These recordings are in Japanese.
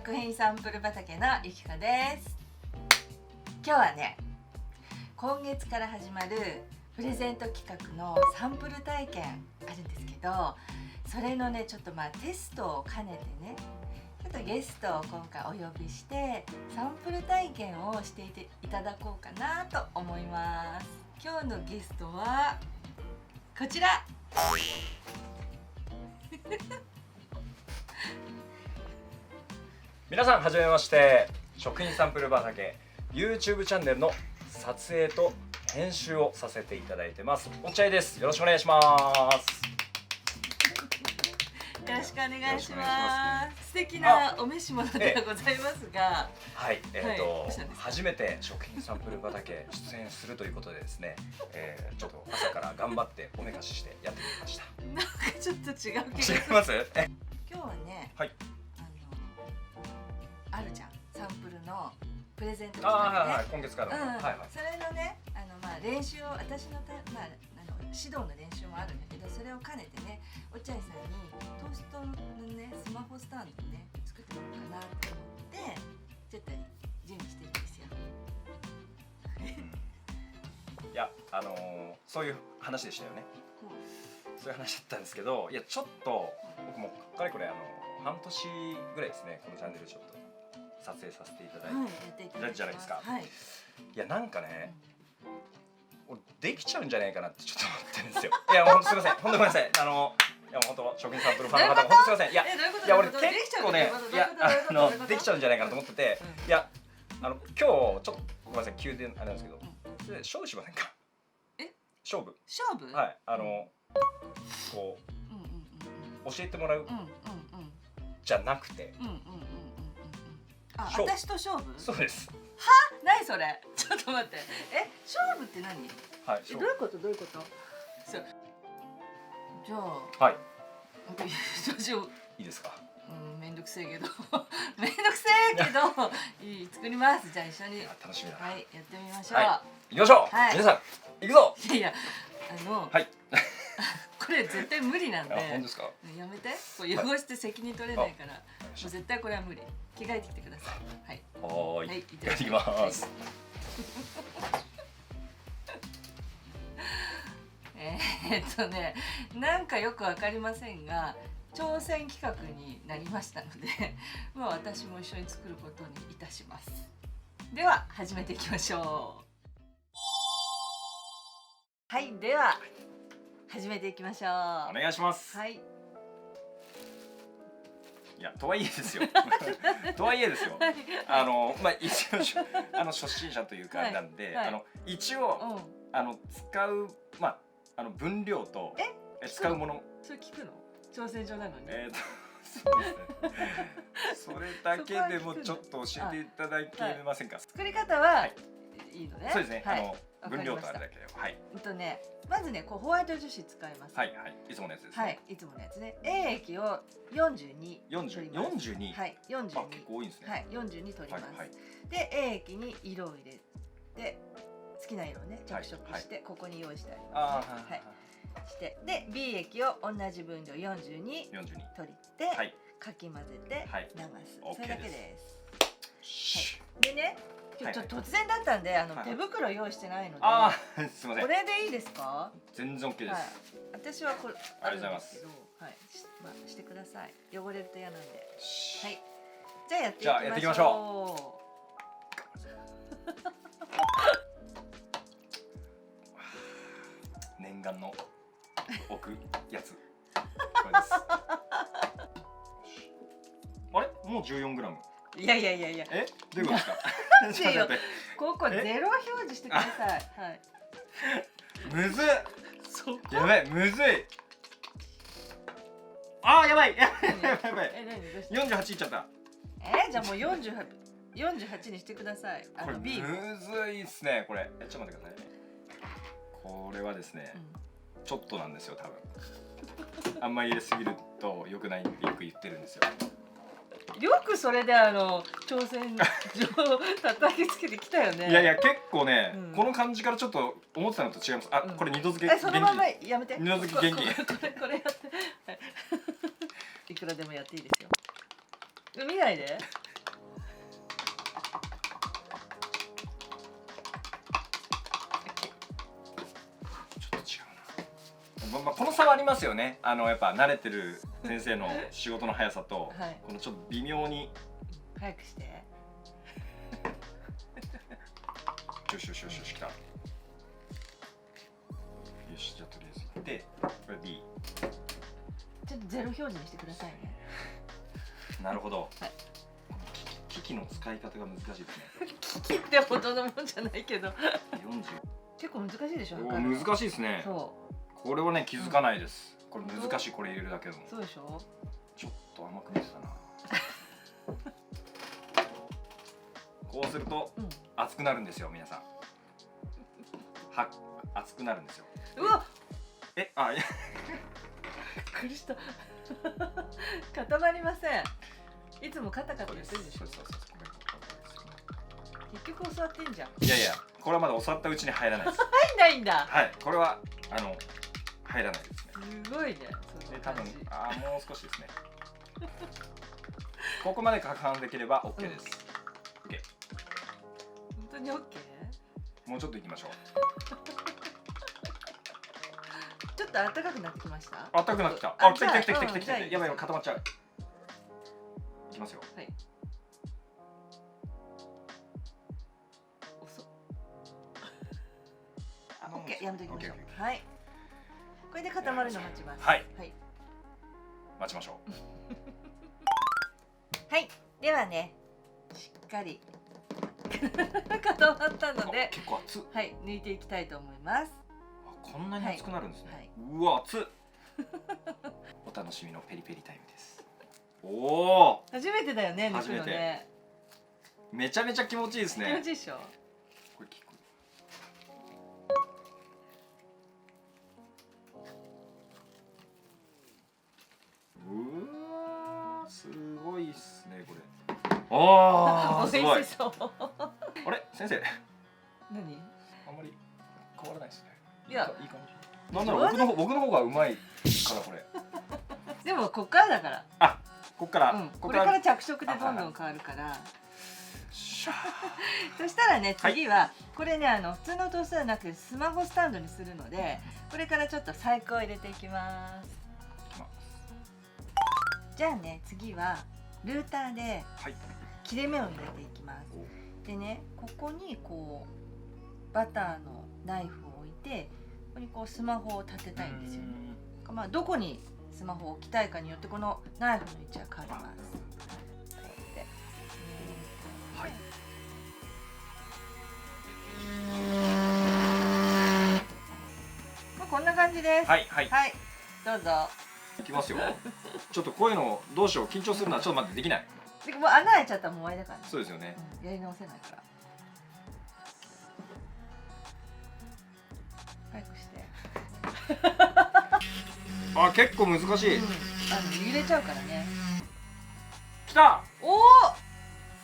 食品サンプル畑のゆきこです。今日はね、今月から始まるプレゼント企画のサンプル体験あるんですけど、それのねちょっとテストを兼ねてね、ちょっとゲストを今回お呼びしてサンプル体験をしていただこうかなと思います。今日のゲストはこちら皆さんはじめまして。食品サンプル畑 YouTube チャンネルの撮影と編集をさせていただいてます落合です。よろしくお願いします。よろしくお願いします。素敵なお召し物ではございますが、はい、初めて食品サンプル畑出演するということでですね、ちょっと朝から頑張っておめかししてやってみました。なんかちょっと違う気がする。違います？今日はね、はい、あるじゃん、サンプルのプレゼントはい、今月からの、はいはい、それのね、練習を私の指導の練習もあるんだけど、それを兼ねてね、落合さんにトーストのねスマホスタンドをね作ってもらおうかなと思ってちょっと準備してるんですよ。いやそういう話でしたよね。そういう話だったんですけど、いやちょっと僕もかれこれ半年ぐらいですね、このチャンネルちょっと撮影させていただいてるじゃないですか。はい、いやなんかね、俺できちゃうんじゃないかなってちょっと思ってるんですよ。いやもうすみません、本当ごめんなさい。いや本当食品サンプルファンの方、本当すみません。いや俺結構ね、いやできちゃうんじゃないかなと思ってて、いや今日ちょっとごめんなさい、急であれなんですけど、勝負しませんか？勝負？はい、こう教えてもらうじゃなくて、私と勝負？そうです。は？何それ？ちょっと待って。勝負って何？はい。どういうこと？どういうこと？そう。じゃあ。はい。どうしよう。いいですか？めんどくせえけどめんどくせえけどいい、作ります。じゃあ一緒に。楽しみだ。はい、やってみましょう。行きましょう。皆さん行くぞ。いやはい。これ絶対無理なんで。本当ですか？やめて。これ汚して責任取れないから。もう絶対これは無理。着替えてきてください。はい。はい。行ってきます。なんかよくわかりませんが、挑戦企画になりましたので、まあ私も一緒に作ることにいたします。では始めていきましょう。はい、では始めていきましょう。お願いします。はい。いやとはいえですよ。とはいえですよ。一応初心者というかなんで、一応使う分量と使うもの。それ聞くの？挑戦状なのに。そうですね。それだけでもちょっと教えていただけませんか？作り方はいいのね。そうですね。分量とあれだけで。はい。まずね、ホワイト樹脂使います。はいはい。いつものやつですね。はい、いつものやつね。A 液を42。42。はい、42。あ、結構多いんですね。はい、42取ります。で、A 液に色を入れて、好きな色をね、着色してここに用意してあります。はい。してで B 液を同じ分量42取ってかき混ぜて流す。それだけです。でね、ちょっと突然だったんで手袋用意してないので、すみません。これでいいですか？全然 OK です。私はこれありがとうございます。はい、してください。汚れると嫌なんで。はい。じゃあやっていきましょう。念願の置くやつ。これです。あれ？もう14グラム。いや。どういうことですか？ここゼロ表示してください。はい。むずっ。やばい、むずい。やばい。48いっちゃった。じゃあもう48にしてください。これむずいっすね。これちょっと待ってくださいね。これはですね、ちょっとなんですよ多分。あんまり入れすぎると良くないってよく言ってるんですよ。よくそれで挑戦状叩きつけてきたよね。いや結構ね、この感じからちょっと思ってたのと違います。これ二度漬け。そのままやめて。二度漬け元気。これやって。いくらでもやっていいですよ。見ないで。この差はありますよね。やっぱ慣れてる先生の仕事の速さと、はい、このちょっと微妙に早くして。よしよしよしよし、きた。よし、じゃあとりあえずいって、これ B。ちょっとゼロ表示にしてくださいね。なるほど。はい。機器の使い方が難しいですね。機器ってほどのもんじゃないけど。40。結構難しいでしょ。難しいですね。そう。これはね、気づかないです。これ難しい、これ入れるだけでも。そうでしょ。ちょっと甘く見せたな。こうすると熱くなるんですよ、皆さん。熱くなるんですよ。うわ。いや。びっくりした。固まりません。いつもカタカタやってるでしょ。結局教わってんじゃん。いやいや、これはまだ教わったうちに入らないです。入んないんだ。はい、これは入らないですね。すごいね。で、多分もう少しですね。ここまで攪拌できれば OK です。OK。本当に OK？ もうちょっといきましょう。ちょっと暖かくなってきました。暖かくなってきた。来た。やばい、固まっちゃう。いきますよ。はい。遅っ。OK、やめときましょう。はい。これで固まるの待ちます。はい。待ちましょう。はい。ではね、しっかり固まったので、結構熱っ。はい、抜いていきたいと思います。こんなに熱くなるんですね。うわ、熱っ。お楽しみのペリペリタイムです。おお。初めてだよね、抜くのね。めちゃめちゃ気持ちいいですね。気持ちいいでしょ。これ聞く。すごいっすね、これ。ああ、すごい。そう。あれ、先生。何？あんまり変わらないですね。いや、いい感じ。なんだろう、僕の方がうまいからこれ。でもこっからだから。あ、こっから。これから着色でどんどん変わるから。そしたらね、次はこれね、普通のトースターじゃなくてスマホスタンドにするので、これからちょっと細工を入れていきます。じゃあね、次はルーターで切れ目を入れていきます。でね、ここにこうバターのナイフを置いて、ここにこうスマホを立てたいんですよね。まあどこにスマホを置きたいかによってこのナイフの位置は変わります。はい。まあこんな感じです。はい、どうぞ。いきますよ。ちょっとこういうのどうしよう、緊張するのはちょっと待って、できない。でもう穴開いちゃったらもう終わりだからね。そうですよね。やり直せないから。早くして。あ、結構難しい。揺れちゃうからね。きた。おお、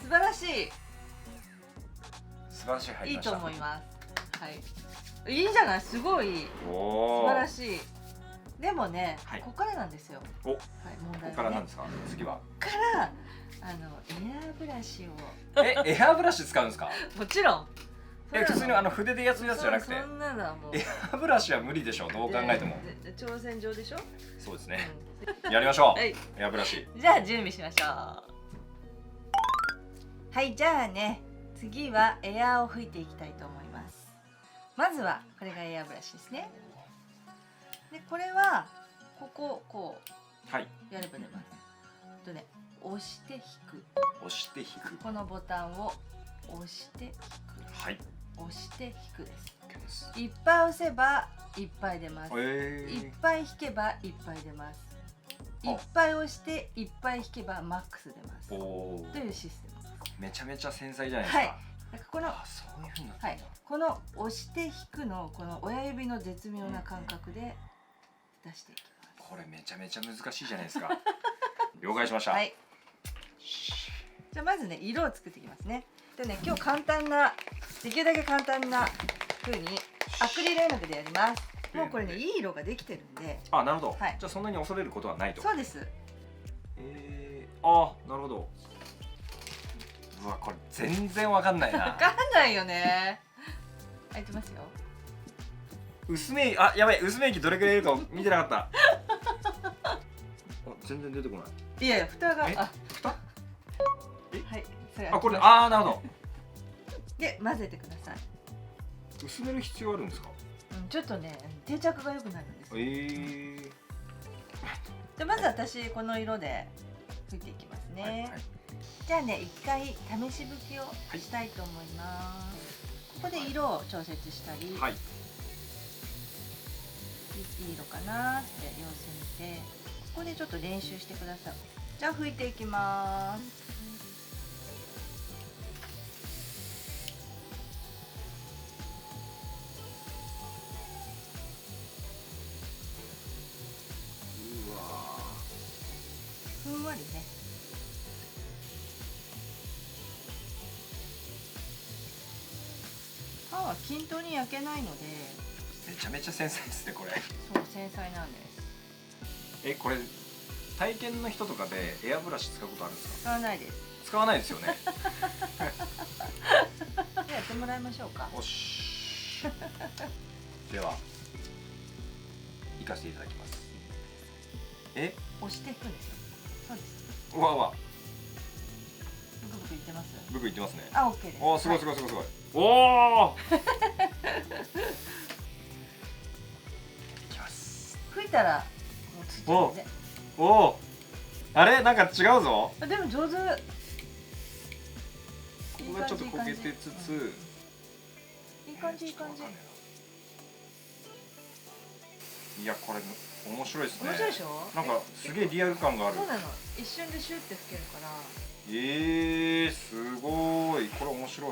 素晴らしい。素晴らしい、入いいりました。と思います。はい。いいじゃない、すごい。素晴らしい。でもね、ここからなんですよ。お、問題はね。ここからなんですか。次は。からエアブラシを。エアブラシ使うんですか。もちろん。普通に筆でやつやつじゃなくて。そんなのはもう。エアブラシは無理でしょう。どう考えても。挑戦状でしょ。そうですね。やりましょう。エアブラシ。じゃあ準備しましょう。はい、じゃあね、次はエアを吹いていきたいと思います。まずはこれがエアブラシですね。で、これはこここうやれば出ます。とね、押して引く。押して引く。このボタンを押して引く。はい。押して引くです。いっぱい押せばいっぱい出ます。いっぱい引けばいっぱい出ます。いっぱい押していっぱい引けばマックス出ます。というシステム。めちゃめちゃ繊細じゃないですか。だからこのそういう風になってるんだ。この押して引くのこの親指の絶妙な感覚で出していきます。これめちゃめちゃ難しいじゃないですか。了解しました。はい。じゃあまずね、色を作っていきますね。でね、今日簡単な、できるだけ簡単な風にアクリル絵の具でやります。もうこれね、いい色ができてるんで。あ、なるほど。じゃあそんなに恐れることはないと。そうです。あ、なるほど。うわ、これ全然わかんないな。わかんないよね。開いてますよ。薄めあやばい薄め液どれくらいいるか見てなかったあ全然出てこないいやいや蓋が蓋はいそれあこれなるほどで混ぜてください。薄める必要あるんですか？ちょっとね定着が良くなるんですよ。でまず私この色で拭いていきますね、はいはい、じゃあね一回試し拭きをしたいと思います、ここで色を調節したり、はい、いい色かなって様子見てここでちょっと練習してください。じゃあ拭いていきます。ふんわりね。パンは均等に焼けないのでめちゃめちゃ繊細ですねこれ。そう繊細なんです。これ体験の人とかでエアブラシ使うことあるんですか？使わないです。使わないですよねやってもらいましょうか。よしでは行かせていただきます。押していくんですよ。そうです。うわうわブクブクいってます？ブクいってますね。あ、オッケーです。おーすごいすごいすごいすごい。おおいきます。吹いたらもうついちゃうんで。おおあれなんか違うぞ。でも上手。ここがちょっと焦げてつつ、いい感じいい感じ。いやこれ面白いですね。面白いでしょ。なんかすげえリアル感がある。そうなの。一瞬でシュッて吹けるから。すごいこれ面白い。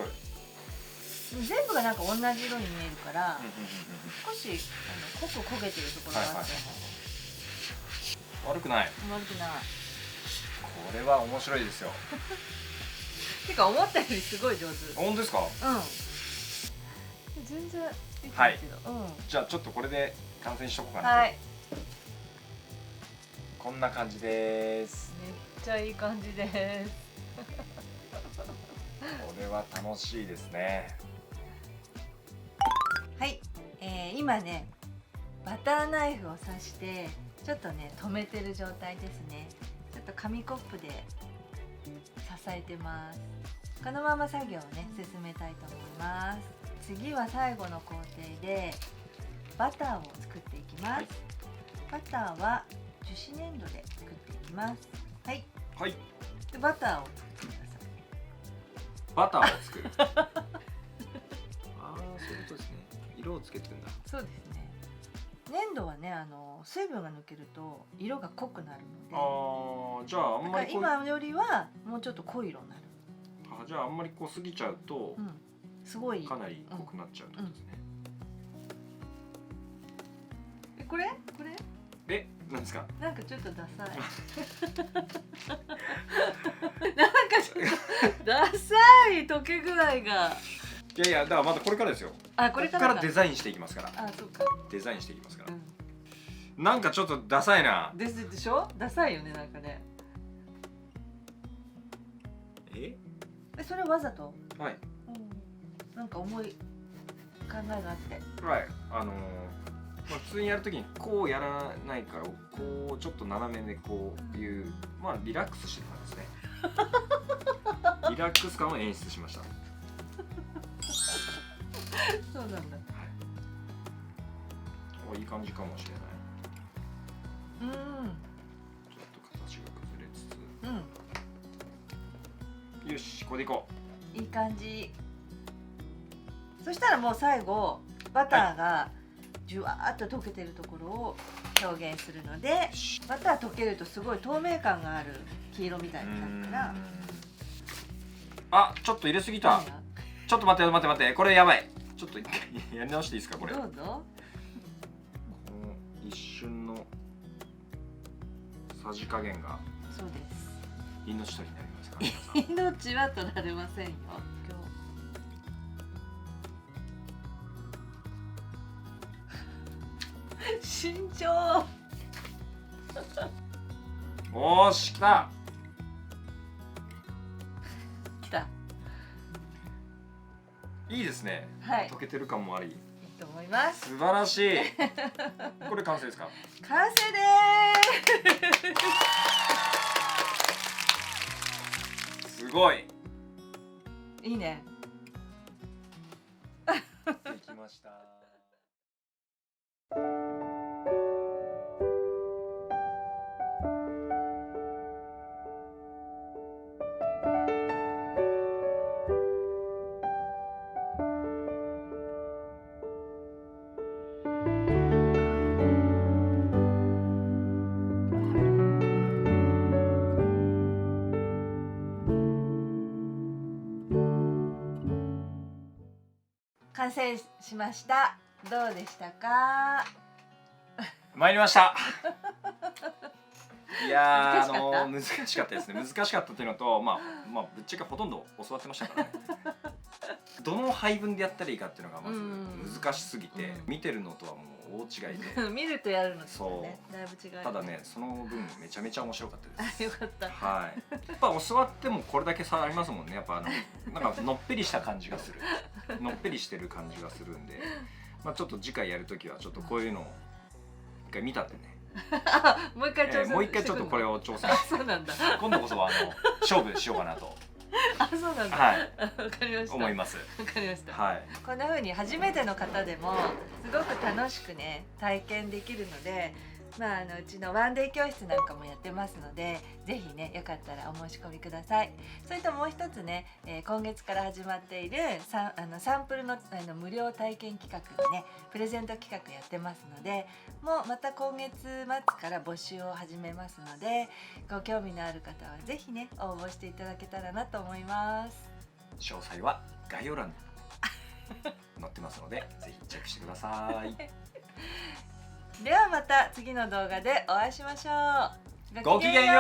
全部がなんか同じ色に見えるから、少し濃く焦げてるところがあって、悪くない。悪くない。これは面白いですよ。てか思ったよりすごい上手。本当ですか？うん。全然いいけど。はい。じゃあちょっとこれで完成しとこうかな。はい。こんな感じです。めっちゃいい感じです。これは楽しいですね。はい、今ねバターナイフを刺してちょっとね止めてる状態ですね。ちょっと紙コップで支えてます。このまま作業をね進めたいと思います。次は最後の工程でバターを作っていきます、はい、バターは樹脂粘土で作っていきます。はい、はい、でバターを作ってください。バターを作るああそういうことですね。色をつけてるんだ。そうですね。粘土はね水分が抜けると色が濃くなるので、じゃああんまり今よりはもうちょっと濃い色になる。じゃああんまりこう過ぎちゃうと、すごいかなり濃くなっちゃうってことですね。これなんですか？なんかちょっとダサいなんかちょっとダサい溶け具合が。いやいやだからまだこれからですよ。これからデザインしていきますから。そうか。デザインしていきますから。なんかちょっとダサいな。でしょ？ダサいよねなんかね。それわざと？はい。なんか重い考えがあって。はい。普通にやるときにこうやらないからこうちょっと斜めでこういうリラックスしてる感じですね。リラックス感を演出しました。そうなんだ。いい感じかもしれない。ちょっと形が崩れつつ。よしこれでいこう。いい感じ。そしたらもう最後バターがじゅわーっと溶けてるところを表現するので、バター溶けるとすごい透明感がある黄色みたいになるから。ちょっと入れすぎた。ちょっと待ってこれやばい。ちょっと一回やり直していいですかこれ。どうぞ。この一瞬のさじ加減がそうです。命取りになりますから。命は取られませんよ。慎重。おーし来た。来た。いいですね。はい。溶けてる感もあり。と思います。素晴らしい。これ完成ですか？完成でーす。すごい。いいね。できました。完成しました。どうでしたか？参りました。いや難難しかったですね。難しかったっていうのと、まあぶっちゃけほとんど教わってましたからね。どの配分でやったらいいかっていうのがまず難しすぎて、見てるのとはもう大違いで。見るとやるのとね、そうだいぶ違う、ね。ただね、その分めちゃめちゃ面白かったです。よかった。はい。やっぱ教わってもこれだけ差ありますもんね。やっぱなんかのっぺりした感じがする。のっぺりしてる感じがするんで、まあちょっと次回やるときはちょっとこういうのを一回見たんでね。もう一回挑戦。もう一回ちょっとこれを挑戦。そうなんだ。今度こそは勝負しようかなと。あ、そうなんだ。はい。わかりました。思います。わかりました。はい。こんな風に初めての方でもすごく楽しくね体験できるので、まあうちのワンデー教室なんかもやってますので、ぜひねよかったらお申し込みください。それともう一つね、今月から始まっているサンプルの無料体験企画のねプレゼント企画やってますので、もうまた今月末から募集を始めますので、ご興味のある方はぜひね応募していただけたらなと思います。詳細は概要欄に載ってますので、ぜひチェックしてください。ではまた次の動画でお会いしましょう。ごきげんよう。